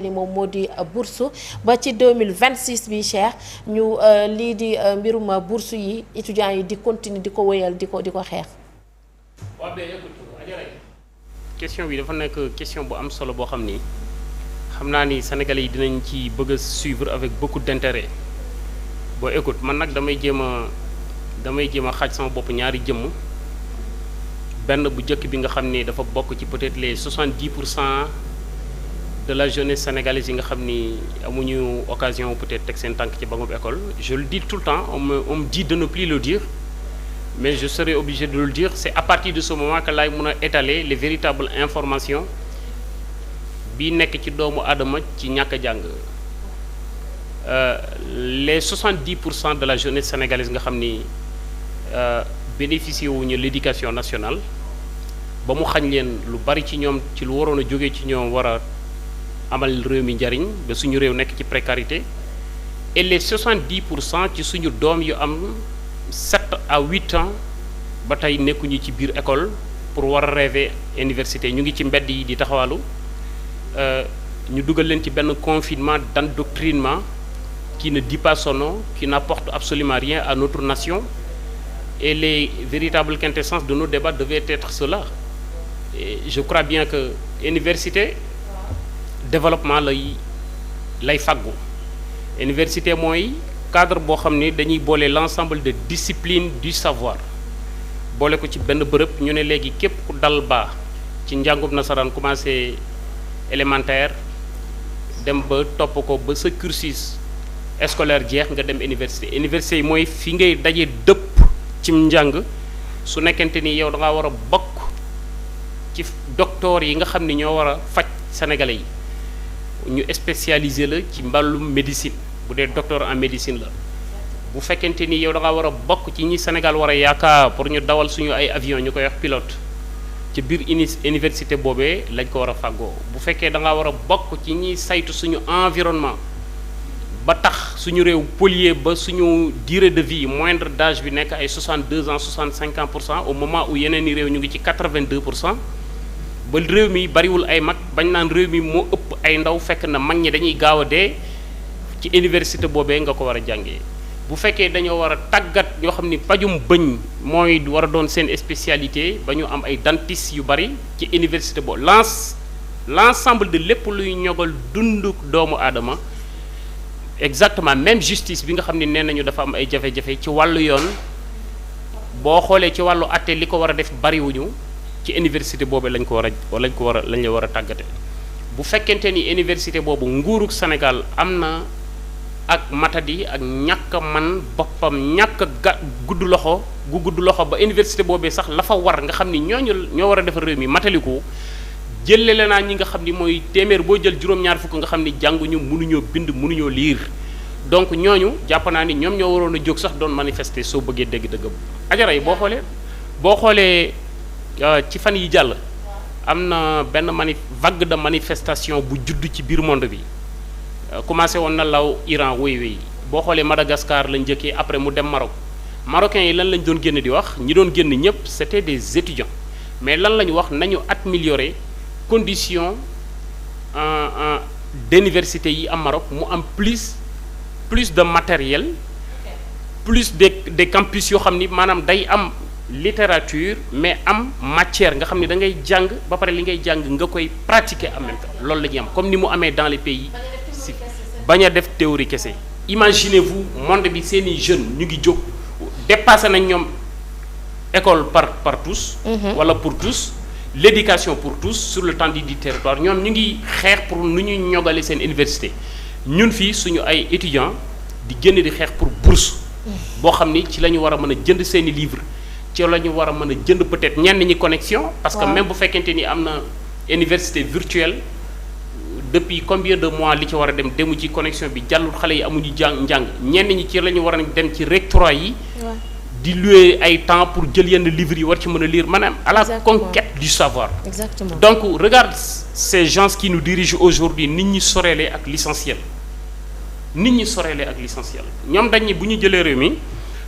ni moom moo di bourse ba ci 2026 bi Cheikh ñu lii di mbirum bourse yi étudiants yi di continuer di ko wéyal di ko xeex. waaw mais écoute Adjara question bi dafa nekk question bu am solo boo xam ni xam naa ni sénégalais yi dinañ ci bëgg a suivre avec beaucoup d'intérêt boo écoute man nag damay jéem a xaaj sama bopp ñaari jëmm benn bu njëkk bi nga xam ni dafa bokk ci peut-être les 70% de la jeunesse sénégalaise yi nga xam ni amuñu occasion peut-être teg seen tànk ci bangub école je le dis tout le temps on me dit de ne plus le dire mais je serai obligé de le dire c'est à partir de ce moment que laay mën a étaler les véritables informations bi nekk ci doomu aadama ci ñàkk a jàng les 70% de la jeunesse sénégalaise nga xam ni bénéficier wuñu l'éducation nationale ba mu xañ leen lu bari ci ñoom ci lu waroon a jógee ci ñoom war a amal réew mi njariñ ba suñu réew nekk ci précarité et les 70% ci suñu doom yu am 7 à 8 ans ba tey nekkuñu ci biir école pour war a rêver université ñu ngi ci mbedd yi di taxawalu ñu dugal leen ci benn confinement d'endoctrinement qui ne dit pas son nom qui n'apporte absolument rien à notre nation et les véritables quintessences de nos débats devaient être cela et je crois bien que université développement lay faggu université mooy cadre boo xam ni dañuy boole l'ensemble de disciplines du savoir boole ko ci benn bërëb ñu ne léegi képp ku dal baa ci njàngum nasaraan commencé élémentaire dem ba topp ko ba sa cursus scolaire jeex nga dem université yi mooy fi ngay daje dëpp cim njàng su nekkente ni yow da ngaa war a bokk ci docteur yi nga xam ni ñoo war a faj sénégalais yi ñu spécialisé la ci mbàllum médecine bu dee docteur en médecine la bu fekkente ni yow da nga war a bokk ci ñi Sénégal war a yaakaar pour ñu dawal suñu ay avion ñu koy wax pilote ci biir université boobee lañ ko war a fàggoo bu fekkee da nga war a bokk ci ñi saytu suñu environnement ba tax suñu réew pollué ba suñu durée de vie moindre d'âge bi nekk ay 62 ans 65% au moment où yeneen i réew ñu ngi ci 82%. ba réew mi bariwul ay mag bañ naan réew mi moo ëpp ay ndaw fekk na mag ñi dañuy gaaw a dee ci université boobee nga ko war a jàngee bu fekkee dañoo war a tàggat ñoo xam ni pajum bëñ mooy war a doon seen spécialité ba ñu am ay dentistes yu bari ci université boobu l'ensemble de lépp luy ñogal dundu doomu aadama exactement même justice bi nga xam ne nee nañu dafa am ay jafe-jafe ci wàllu yoon boo xoolee ci wàllu àtte li ko war a def bariwuñu ci université boobu lañ la war a tàggate bu fekkente ni université boobu nguurug Sénégal am na ak matadi ak ñàkk man boppam ñàkk gudd loxo ba université boobee sax la fa war nga xam ni ñoo war a defar réew mi mataliku jëlele naa ñi nga xam ni mooy téeméer boo jël juróom-ñaar fukk nga xam ni jànguñu mënuñoo bind mënuñoo liir donc ñooñu jàpp naa ni ñoom ñoo waroon a jóg sax doon manifester soo bëggee dégg-dëgg ajara yi boo xoolee ci fan yi jàll am na benn vague de manifestation bu judd ci biir monde bi commencé woon na law Iran wéy boo xoolee Madagascar la njëkkee après mu dem Maroc marocains yi lan lañ doon génn di wax ñi doon génn ñëpp c'était des étudiants mais lan lañu wax nañu améliorer conditions d'université yi am Maroc mu am plus de matériel plus des campus yoo xam ni maanaam day am littérature mais am matière nga xam ni da ngay jàng ba pare li ngay jàng nga koy pratiquer en même temps loolu la ñuy am comme ni mu amee dans les pays si bañ a def théorie kese. imaginez-vous monde bi seeni jeunes ñu ngi jóg dépassé nañ ñoom école par tous. wala pour tous l'éducation pour tous sur le temps du territoire ñoom ñu ngi xeex pour nu ñuy ñogale seen université ñun fii suñu ay étudiants di génn di xeex pour bourse boo xam ni ci la ñu war a mën a jënd seeni livres. ci la ñu war a mën a jënd peut-être ñenn ñi connexion parce que même bu fekkente ni am na université virtuelle depuis combien de mois li ci war a demu ci connexion bi jàllul xale yi amuñu njàng ñenn ñi ci la ñu war a dem ci rectorat yi di louer ay temps pour jël yenn livres yi war ci mën a lire maanaam à la conquête du savoir. Exactement. Donc regarde ces gens qui nous dirigent aujourd'hui nit ñi soreele ak l'essentiel ñoom dañ bu ñu jëlee réew mi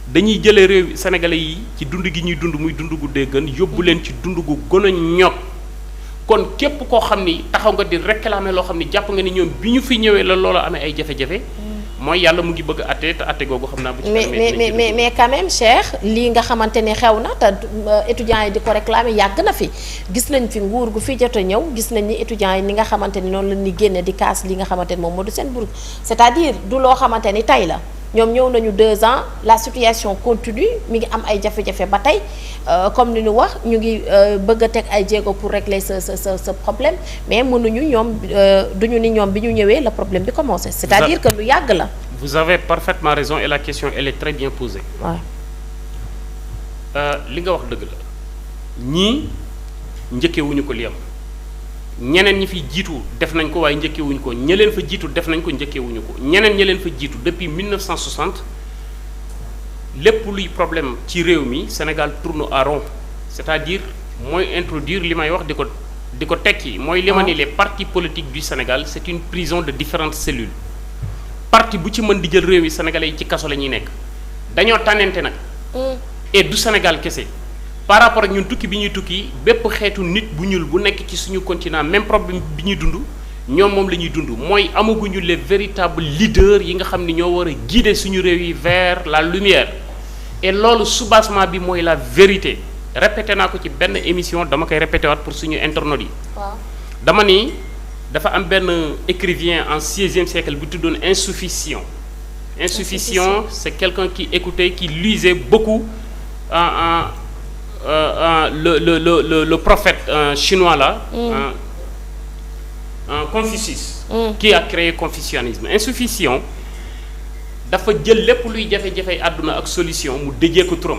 dañuy jëlee réew sénégalais yi ci dund gi ñuy dund muy dund gu dee gën yóbbu leen ci dund gu gën a ñog kon képp koo xam ni taxaw nga di réclamer loo xam ni jàpp nga ni ñoom bi ñu fi ñëwee la loola amee ay jafe-jafe mooy yàlla mu ngi bëgg a atte te atte googu xam naa bu ci mais quand même Cheikh lii nga xamante ne xew na te étudiants yi di ko réclamer yàgg na fi gis nañ fi nguur gu fi jot a ñëw gis nañ ni étudiants yi ni nga xamante ni noonu la ñuy génne di kaas li nga xamante ni moom moo du seen bourse c'est-à-dire du loo xamante ni tey la ñoom ñëw nañu 2 ans la situation continue mi ngi am ay jafe-jafe ba tey comme ni ñu wax ñu ngi bëgg a teg ay jéego pour régler ce problème mais mënuñu ñoom duñu ni ñoom bi ñu ñëwee le problème bi commencé c'est-à-dire que lu yàgg la. Vous avez parfaitement raison et la question elle est très bien posée. waaw. li nga wax dëgg la ñii njëkkewuñu ko li am ñeneen ñi fi jiitu def nañ ko waaye njëkkewuñu ko ñeleen fa jiitu def nañ ko njëkkewuñu ko ñeneen ñeleen fa jiitu depuis 1960 lépp luy problème ci réew mi Sénégal tourne à rond c'est-à-dire mooy introduire li may wax di ko tekki mooy li ma ni les partis politiques du Sénégal c'est une prison de différentes cellules parti bu ci mën di jël réew yi sénégalais yi ci kaso la ñuy nekk dañoo tànnante nag et du Sénégal kese par rapport ak ñun tukki bi ñuy tukki bépp xeetu nit bu ñuul bu nekk ci suñu continent même problème bi ñuy dund ñoom moom la ñuy dund mooy amaguñu les véritables leaders yi nga xam ni ñoo war a guider suñu réew yi vers la lumière et loolu soubassement bi mooy la vérité répété naa ko ci benn émission dama koy répété waat pour suñu internautes yi dama ni dafa am benn écrivain en 16e siècle bu tuddoon Insouciant c'est quelqu'un qui écoutait qui lisait beaucoup le prophète chinois là Confucius qui a créé confucianisme Insouciant dafa jël lépp luy jafe-jafe àdduna ak solution mu dëjee ko turam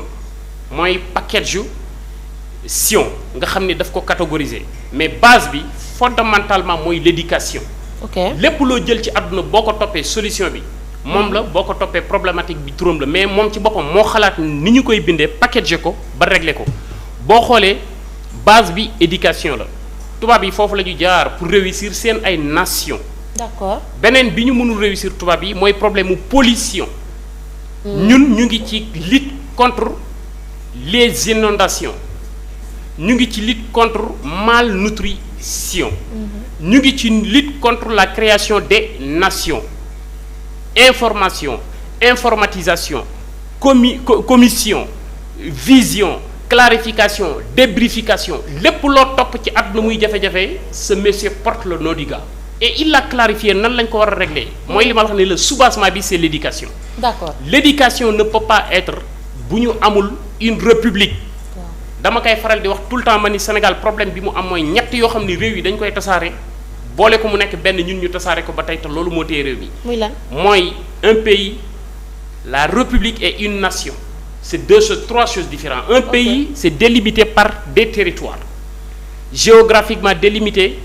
mooy package sion nga xam ni daf ko catégoriser mais base bi fondamentalement mooy l'éducation lépp loo jël ci àdduna boo ko toppee solution bi moom la boo ko toppee problématique bi turam la mais moom ci boppam moo xalaat ni ñu koy bindee package ko ba régler ko boo xoolee base bi éducation la tubaab yi foofu la ñu jaar pour réussir seen ay nation d'accord beneen bi ñu mënul réussir tubaab yi mooy problème mu pollution ñun ñu ngi ci lutte contre les inondations ñu ngi ci lutte contre malnutrition ñu ngi ci lutte contre la création des nations information informatisation commission vision clarification débrification lépp loo topp ci àdduna muy jafe-jafe ce monsieur porte le nom du gars et il l'a clarifié nan lañ ko war a régler mooy li ma la wax ne le soubassement bi c'est l'éducation d'accord l'éducation ne peut pas être bu ñu amul une république dama koy faral di wax tout le temps ma ni Sénégal problème bi mu am mooy ñett yoo xam ni réew yi dañ koy tasaare boole ko mu nekk benn ñun ñu tasaare ko ba tey te loolu moo téye réew mi muy lan mooy un pays la république et une nation c'est trois choses différentes un pays c'est délimité par des territoires géographiquement délimité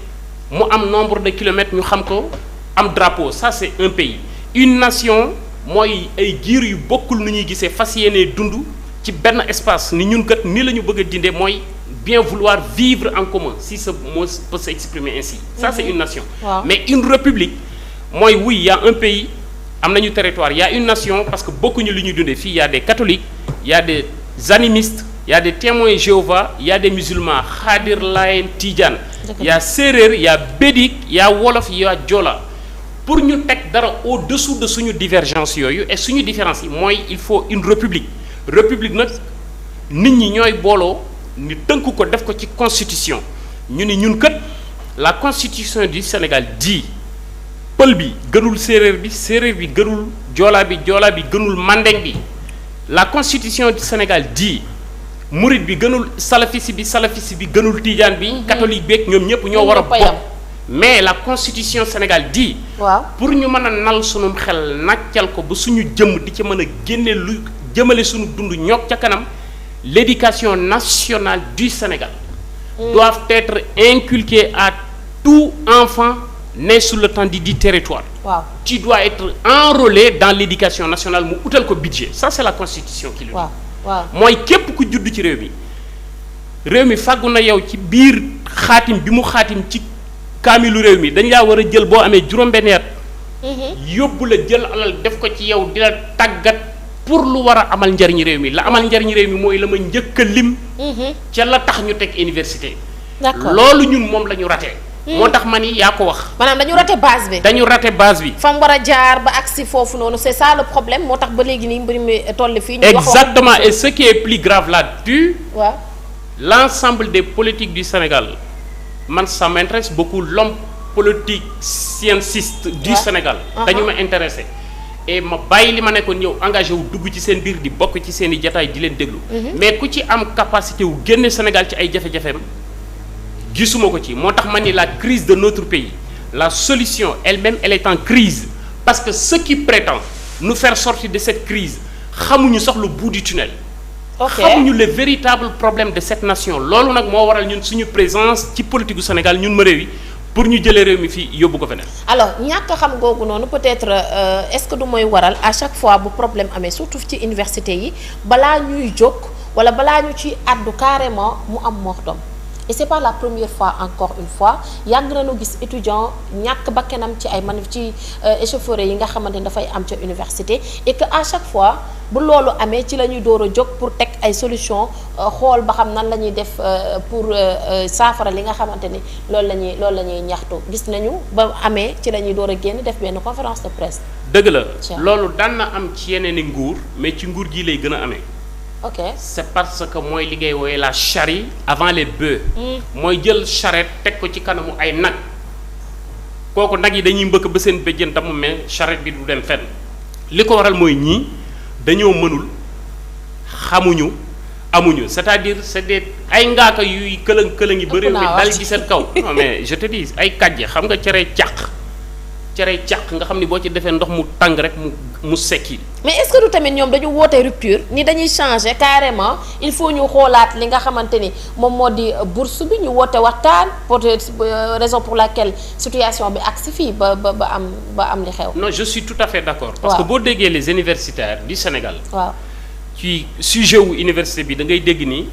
mu am nombre de kilomètres ñu xam ko am drapeau ça c'est un pays une nation mooy ay giir yu bokkul nu ñuy gisee fas yéenee dund ci benn espace ni ñun kat ni la ñu bëgg a dindee mooy bien vouloir vivre en commun si ce mot peut s'exprimer ainsi ça c'est une nation mais une république mooy oui il y a un pays am nañu territoire il y a une nation parce que bokkuñu li ñuy dundee fii il y a des catholiques il y a des animistes il y a des témoins Jéhovah il y a des musulmans Khadir Layen Tidiane il y a séeréer il y a bédik il y a wolof il y a joola pour ñu teg dara au-dessous de suñu divergence yooyu et suñu différence yi mooy il faut une république nag nit ñi ñooy booloo ni tënk ko def ko ci constitution ñu ni ñun kat la constitution du Sénégal dit pël bi gënul séeréer bi gënul joolaa bi gënul mandeng bi la constitution du Sénégal dit murit bi gënul salafiste bi gënul tijaan bi catholique beeg ñoom ñëpp ñoo war a bokk mais la constitution Sénégal dit pour ñu mën a nal sunum xel nàccal ko ba suñu jëmm di ci mën a génne lu jëmale suñu dund ñoog ca kanam l'éducation nationale du Sénégal doit être inculquée à tout enfant né sur le temps du territoire tu dois être enrôlé dans l'éducation nationale mu utal ko budget ça c'est la constitution qui le dit mooy képp ku judd ci réew mi fàggu na yow ci biir xaatim bi mu xaatim ci kaamilu réew mi dañ laa war a jël boo amee juróom-benn at yóbbu la jël alal def ko ci yow di la tàggat pour lu war a amal njariñ réew mi la amal njariñ réew mi mooy la ma njëkk a lim ca la tax ñu teg université d'accord loolu ñun moom la ñu raté. moo tax ma ni yaa ko wax. maanaam dañu raté base bi. dañu raté base bi. fa mu war a jaar ba agsi foofu noonu c'est ça le problème moo tax ba léegi nii mbir mi toll fii. ñu wax exactement et ce qui est plus grave là-dessus. waaw l'ensemble des politiques du Sénégal man ça m'intéresse beaucoup l'homme politique scientiste du Sénégal. dañu ma intéressé. et ma bàyyi li ma nekkoon ñëw engagé wu dugg ci seen biir di bokk ci seen i jataay di leen déglu. mais ku ci am capacité wu génne Sénégal ci ay jafe-jafeem gisuma ko ci moo tax ma ni la crise de notre pays la solution elle-même elle est en crise parce que ceux qui prétendent nous faire sortir de cette crise xamuñu sax le bout du tunnel. xamuñu le véritable problème de cette nation loolu nag moo waral ñun suñu présence ci politique du Sénégal ñun ma réew yi pour ñu jëlee réew mi fii yóbbu ko feneen. alors ñàkk xam googu noonu peut-être est-ce que du mooy waral à chaque fois bu problème amee surtout ci université yi balaa ñuy jóg wala balaa ñu ci àddu carrément mu am mort d'homme et c'est pas la première fois encore une fois yàgg nañu gis étudiant ñàkk bakkanam ci ay ci échauffourées yi nga xamante ni dafay am ca université et que à chaque fois bu loolu amee ci la ñuy door a jóg pour teg ay solution xool ba xam nan la ñuy def pour saafara li nga xamante ni loolu la ñuy ñaxtu gis nañu ba amee ci la ñuy door a génn def benn conférence de presse. dëgg la loolu daan na am ci yeneen i nguur mais ci nguur gii lay gën a amee. ok c'est parce que mooy li ngay wooye la charrue avant les bœufs. mooy jël charrette teg ko ci kanamu ay nag kooku nag yi dañuy mbëkk ba seen béjjën damu mais charrette bi du dem fenn li ko waral mooy ñii dañoo mënul xamuñu amuñu c'est-à-dire c'est des ay ngaaka yuy këlëng yi bëri mi dal ci seen kaw non mais je te dis ay kàjje xam nga cere càq nga xam ni boo ci defee ndox mu tàng rek mu sekki. mais est-ce que du tamit ñoom dañu woote rupture ni dañuy changer carrément il faut ñu xoolaat li nga xamante ni moom moo di bourse bi ñu woote waxtaan peut-être raison pour laquelle situation bi agsi fii ba am li xew. non je suis tout à fait d'accord. parce que boo déggee les universitaires du Sénégal. waaw ci sujet wu université bi da ngay dégg ni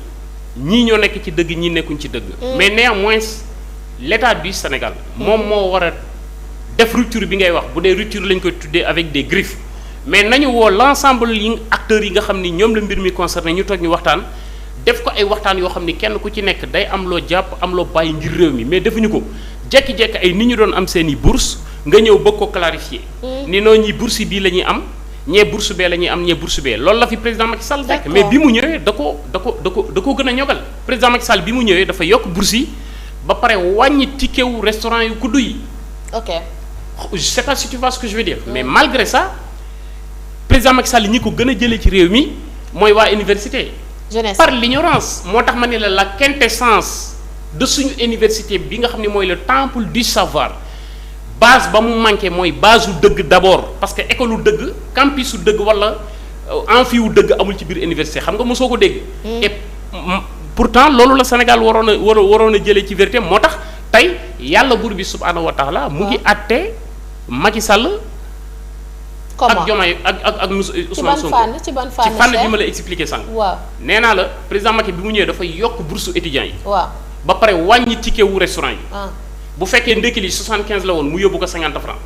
ñii ñoo nekk ci dëgg ñii nekkuñ ci dëgg. mais néanmoins l'État du Sénégal. moom moo war a def rupture bi ngay wax bu dee rupture lañ koy tuddee avec des griffes mais nañu woo l'ensemble yi acteurs yi nga xam ni ñoom la mbir mi concerné ñu toog ñu waxtaan def ko ay waxtaan yoo xam ni kenn ku ci nekk day am loo jàpp am loo bàyyi ngir réew mi mais defuñu ko jekki-jekki ay nit ñu doon am seen i bourse nga ñëw bëgg ko clarifier. ni noonu ñi bourse bii la ñuy am ñee bourse bee la ñuy am ñee bourse bee loolu la fi président Macky Sall fekk mais bi mu ñëwee da ko gën a ñogal président Macky Sall bi mu ñëwee dafa yokk bourse yi ba pare wàññi ticket wu restaurant yu kuddu yi. ok je sais pas si tu vois ce que je veux dire mais malgré ça président Macky Sall ñi ko gën a jëlee ci réew mi mooy waa université. jeunesse par l'ignorance moo tax ma ne la quintessence de suñu université bi nga xam ne mooy le temple du savoir base ba mu manqué mooy base u dëgg d'abord parce que école u dëgg campus u dëgg wala amphi wu dëgg amul ci biir université xam nga mosoo ko dégg. et pourtant loolu la Sénégal waroon a jëlee ci vérité moo tax tey yàlla buur bi subhaanahu wa taala mu ngi àtte Macky Sall. comment ak Diomaye ak Ousmane Sonko ci ban ci fànn bi ma la expliquer sànq. waaw nee naa la président Macky bi mu ñëwee dafa yokk bourse étudiants yi. waaw ba pare wàññi ticket wu restaurant yi. bu fekkee ndekki li 75 la woon mu yóbbu ko 50 francs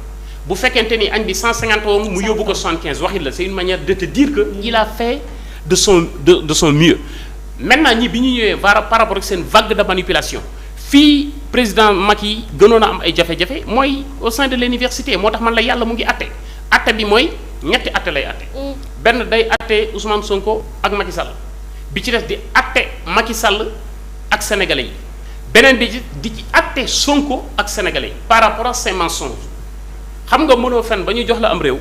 bu fekkente ni añ bi 150 woon mu yóbbu ko 75 waxit la c'est une manière de te dire que il a fait de son mieux. maintenant ñi bi ñu ñëwee par rapport ak seen vague de manipulation fii président Macky gënoon a am ay jafe-jafe mooy au sein de l'université moo tax man la yàlla mu ngi atte bi mooy ñetti atte lay atte. benn day atte Ousmane Sonko ak Macky Sall bi ci des di atte Macky Sall ak sénégalais yi beneen bi di ci atte Sonko ak sénégalais yi par rapport à ces mensonges xam nga mënoo fen ba ñu jox la am réew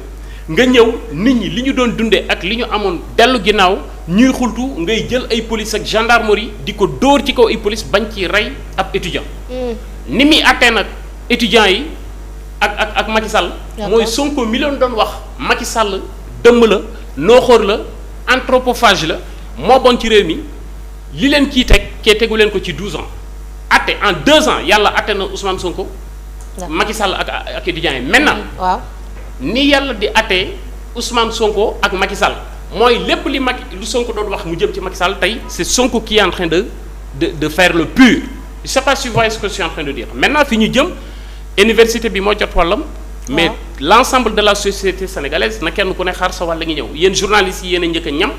nga ñëw nit ñi li ñu doon dundee ak li ñu amoon dellu ginnaaw ñuy xultu ngay jël ay police ak gendarmerie di ko dóor ci kaw ay police bañ ci rey ab étudiant. ni muy attee nag étudiants yi ak Macky Sall. mooy Sonko mi leen doon wax Macky Sall dëmm la nooxóor la anthropophage la moo bon ci réew mi li leen kii tegu leen ko ci 12 ans atte en 2 ans yàlla atte na Ousmane Sonko. Macky Sall ak étudiants yi maintenant. waaw ni yàlla di atte Ousmane Sonko ak Macky Sall mooy lépp li lu Sonko doon wax mu jëm ci Macky Sall tey c'est Sonko qui est en train de faire le pur je sais pas si vous voyez ce que je suis en train de dire maintenant fi ñu jëm université bi moo jot wàllam mais l'ensemble de la société sénégalaise na kenn ku ne xaar sa wàll ngi ñëw yéen journalistes yi yéen a njëkk a ñam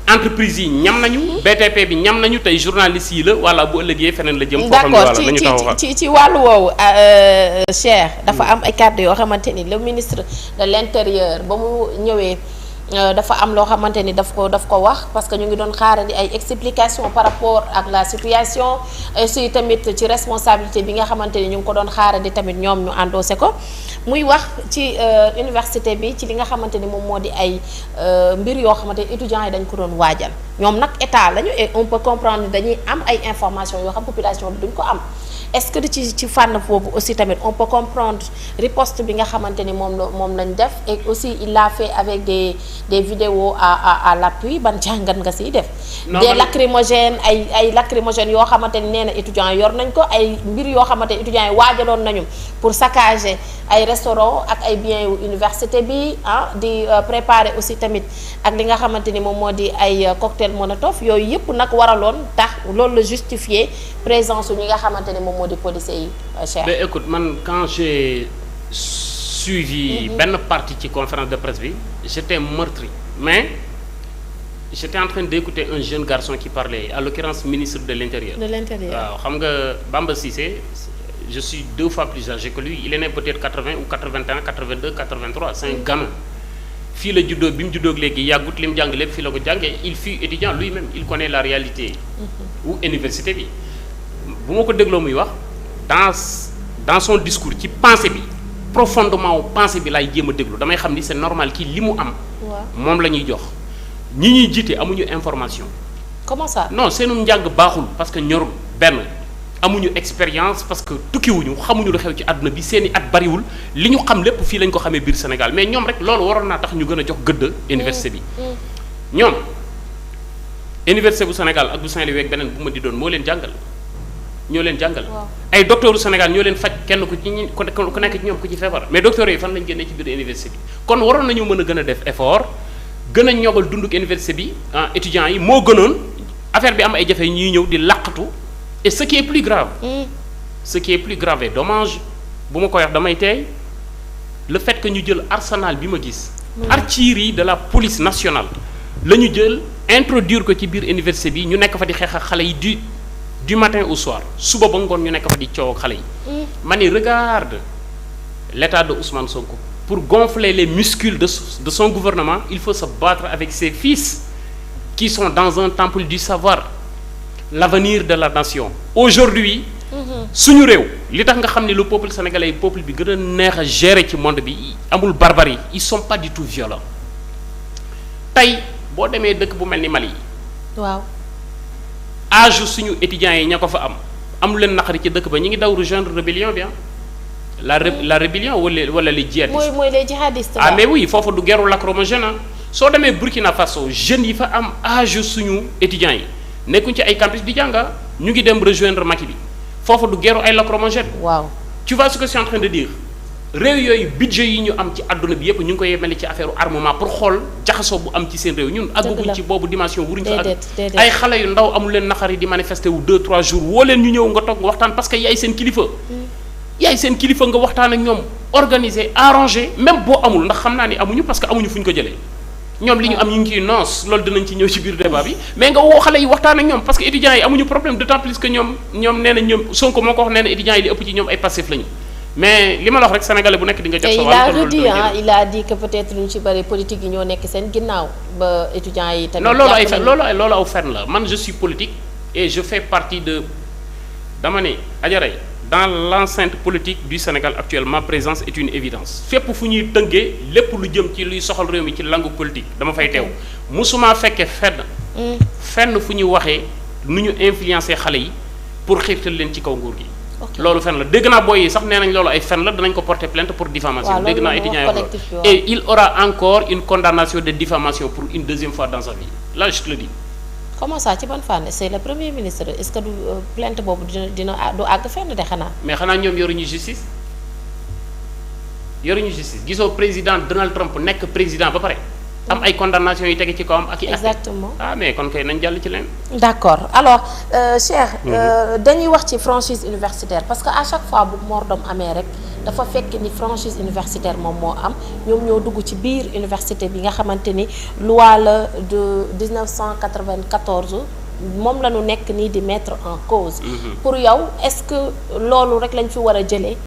entreprise yi ñam nañu. BTP bi ñam nañu tey journaliste yi la wala bu ëllëgee feneen la jëm. d'accord ci wàllu woowu Cheikh dafa am ay kàddu yoo xamante ni le ministre de l'intérieur ba mu ñëwee dafa am loo xamante ni daf ko wax parce que ñu ngi doon xaarandi ay explications par rapport ak la situation aussi tamit ci responsabilité bi nga xamante ni ñu ngi ko doon xaarandi tamit ñoom ñu endossé ko muy wax ci université bi ci li nga xamante ni moom moo di ay mbir yoo xamante ni étudiants yi dañ ko doon waajal ñoom nag état lañu et on peut comprendre dañuy am ay informations yoo xam population bi duñ ko am. est-ce que ci fànn boobu aussi tamit on peut comprendre riposte bi nga xamante ni moom lañ def et aussi il l'a fait avec des vidéos à l'appui ban jàngat nga siy def. des lacrymogènes ay lacrymogènes yoo xamante ni nee na étudiants yor nañ ko ay mbir yoo xamante ni étudiants yi waajaloon nañu pour saccager ay restaurants ak ay biens yu université bi di préparer aussi tamit ak li nga xamante ni moom moo di ay cocktail Molotov yooyu yëpp nag waraloon tax loolu la justifier présence ñi nga xamante ni moom moo di policiers yi Cheikh. mais écoute man quand j'ai suivi benn partie ci conférence de presse bi j'étais meurtri mais j'étais en train d'écouter un jeune garçon qui parlait à l'occurrence ministre de l'intérieur. waaw xam nga Bamba Cissé je suis 2 fois plus âgé que lui il est né peut-être 80 ou 81 82 83 c'est un gamin fii la juddoo bi mu juddoo léegi yàggut li mu jàng lépp fii la ko jàngee il fut étudiant lui-même il connaît la réalité ou université bi bu ma ko dégloo muy wax dans son discours ci pensée bi profondément wu pensée bi laay jéem a déglu damay xam ni c'est normal kii li mu am moom la ñuy jox ñi ñuy jiite amuñu information. comment ça. non seenum njàng baaxul parce que ñorul benn amuñu expérience parce que tukkiwuñu xamuñu lu xew ci àdduna bi seeni at bariwul li ñu xam lépp fii lañ ko xamee biir Sénégal mais ñoom rek loolu waroon naa tax ñu gën a jox gëdd université bi ñoom université bu Sénégal ak bu Saint-Louis ak beneen bu ma di doon moo leen jàngal ñoo leen jàngal ay docteur u Sénégal ñoo leen faj kenn ku nekk ci ñoom ku ci feebar mais docteurs yi fan lañ génnee ci biir université bi kon waroon nañu mën a gën a def effort gën a ñogal dunduk université bi étudiants yi moo gënoon affaire bi am ay jafe ñuy ñëw di laqatu et ce qui est plus grave ce qui est plus grave et dommage bu ma koy wax damay teey le fait que ñu jël arsenal bi ma gis artillerie de la police nationale la ñu jël introduire ko ci biir université bi ñu nekk fa di xeex ak xale yi du matin au soir suba ba ngoon ñu nekk fa di coow ak xale yi ma ni regarde l'état de Ousmane Sonko pour gonfler les muscles de son gouvernement il faut se battre avec ses fils qui sont dans un temple du savoir l'avenir de la nation aujourd'hui suñu réew li tax nga xam ne le peuple sénégalais peuple bi gën a neex a gérer ci monde bi amul barbarie ils sont pas du tout violents tey boo demee dëkk bu mel ni Mali waaw âge suñu étudiants yi ña ko fa am leen naqari ci dëkk ba ñu ngi daw rejoindre rébellion bi la rébellion wala les djihadistes mooy les djihadistes mais oui foofu du guerre lacrymogène soo demee Burkina Faso jeunes yi fa am âge suñu étudiants yi nekkuñ ci ay campus di jànga ñu ngi dem rejoindre Maki bi foofu du guerre ay lacrymogène waaw tu vois ce que je suis en train de dire réew yooyu budget yi ñu am ci àdduna bi yépp ñu ngi koy yemale ci affaire armement pour xool jaxasoo bu am ci seen réew ñun àgguñ ci boobu dimension wuruñ fa àgg ay xale yu ndaw amul leen naqari di manifester wu 2-3 jours woo leen ñu ñëw nga toog nga waxtaan parce que yaay seen kilifa nga waxtaan ak ñoom organiser arranger même boo amul ndax xam naa ni amuñu parce que amuñu fu ñu ko jëlee ñoom li ñu am ñu ngi ciy noos loolu dinañ ci ñëw ci biir débat bi mais nga woo xale yi waxtaan ak ñoom parce que étudiants yi amuñu problème d'autant plus que ñoom nee na ñoom Sonko moo ko wax nee na étudiants yi li ëpp ci ñoom ay passif lañu mais li ma la wax rek sénégalais bu nekk di nga jot sa wàll il a dit que peut-être lu ñu ci bari politique yi ñoo nekk seen ginnaaw ba étudiants yi tamit non loolu ay fen loolu aw fen la man je suis politique et je fais partie de dama ne ajaray dans l'enceinte politique du Sénégal actuelle ma présence est une évidence fépp fu ñuy tënkee lépp lu jëm ci luy soxal réew mi ci langue politique dama fay teew musuma fekke fenn fu ñu waxee nu ñu influencer xale yi pour xiirtal leen ci kaw nguur gi loolu fen la dégg naa booy yi sax nee nañ loolu ay fen la danañ ko porter plainte pour diffamation dégg naa étudiants yi loolu et il aura encore une condamnation de diffamation pour une deuxième fois dans sa vie là je te le dis. comment ça ci ban fànn c'est le premier ministre est-ce que du plainte boobu dina du àgg fenn de xanaa. mais xanaa ñoom yoruñu justice gisoo président Donald Trump nekk président ba pare am ay condamnation yu tege ci kawam ak i atte. exactement mais kon kay nañ jàll ci leen. d'accord alors Cheikh. dañuy wax ci franchise universitaire parce que à chaque fois bu mort d'homme amee rek dafa fekk ni franchise universitaire moom moo am ñoom ñoo dugg ci biir université bi nga xamante ni loi la de 1994 moom la ñu nekk nii di mettre en cause. pour yow est-ce que loolu rek lañ fi war a jëlee.